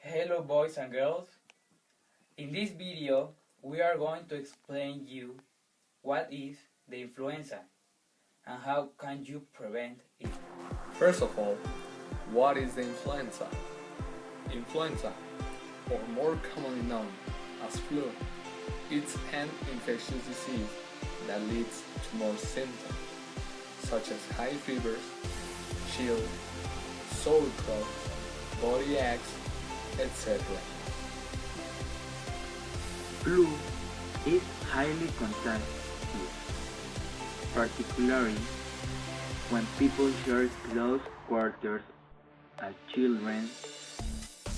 Hello boys and girls. In this video we are going to explain you what is the influenza and how can you prevent it. First of all, what is the influenza? Influenza, or more commonly known as flu, it's an infectious disease that leads to more symptoms such as high fevers, chills, sore throat, body aches, etc. Flu is highly contagious, particularly when people share close quarters as children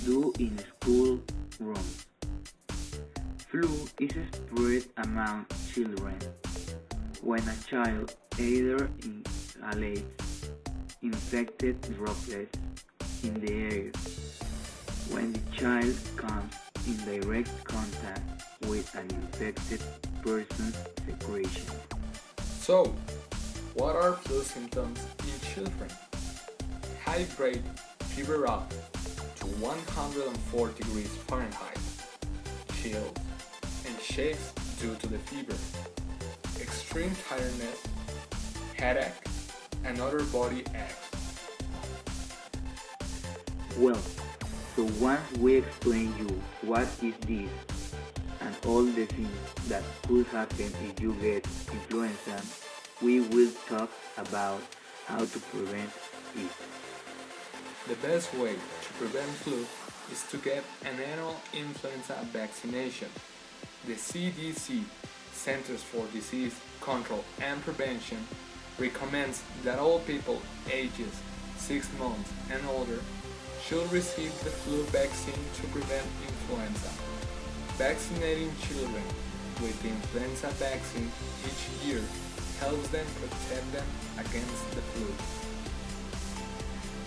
do in school rooms. Flu is spread among children when a child either inhales infected droplets in the air, when the child comes in direct contact with an infected person's secretion. So, what are flu symptoms in children? High grade fever up to 104 degrees Fahrenheit, chills and shakes due to the fever, extreme tiredness, headache, and other body aches. Well, so once we explain you what is this and all the things that could happen if you get influenza, we will talk about how to prevent it. The best way to prevent flu is to get an annual influenza vaccination. The CDC, Centers for Disease Control and Prevention, recommends that all people ages 6 months and older should receive the flu vaccine to prevent influenza. Vaccinating children with the influenza vaccine each year helps them protect them against the flu.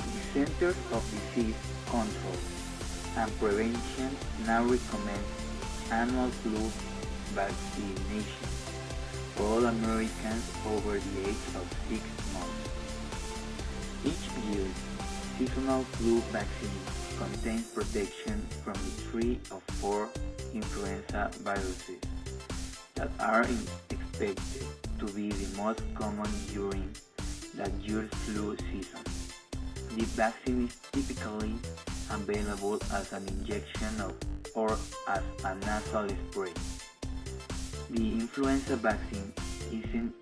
The Centers of Disease Control and Prevention now recommends annual flu vaccination for all Americans over the age of 6 months. Each year, seasonal flu vaccine contains protection from the 3 or 4 influenza viruses that are expected to be the most common during that year's flu season. The vaccine is typically available as an injection or as a nasal spray. The influenza vaccine isn't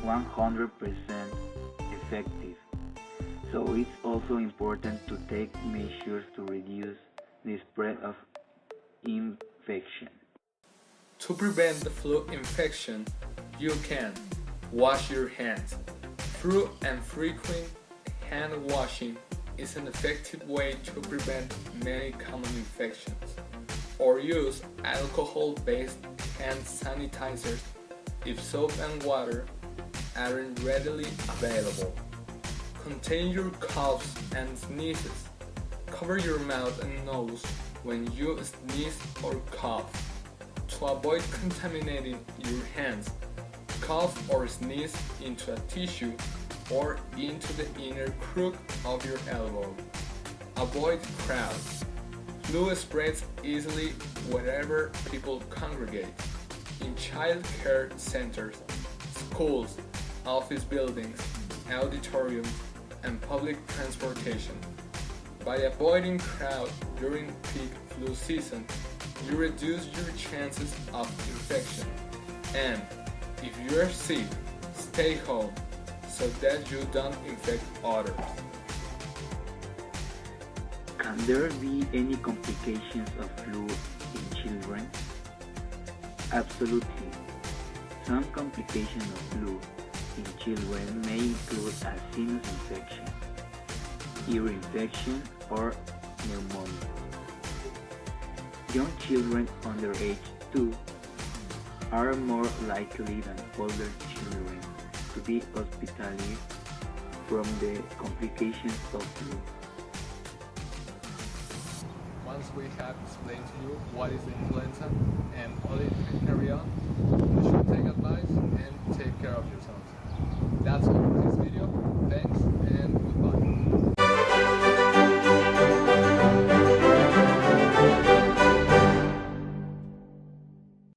100% effective, so it's also important to take measures to reduce the spread of infection. To prevent the flu infection, you can wash your hands. Thorough and frequent hand washing is an effective way to prevent many common infections. Or use alcohol-based hand sanitizers if soap and water aren't readily available. Contain your coughs and sneezes. Cover your mouth and nose when you sneeze or cough. To avoid contaminating your hands, cough or sneeze into a tissue or into the inner crook of your elbow. Avoid crowds. Flu spreads easily wherever people congregate. In child care centers, schools, office buildings, auditoriums, and public transportation. By avoiding crowds during peak flu season, you reduce your chances of infection. And if you are sick, stay home so that you don't infect others. Can there be any complications of flu in children? Absolutely. Some complications of flu in children may include a sinus infection, ear infection, or pneumonia. Young children under age 2 are more likely than older children to be hospitalized from the complications of flu. Once we have explained to you what is influenza and how it can carry on, you should take advice and take care of yourselves. That's all.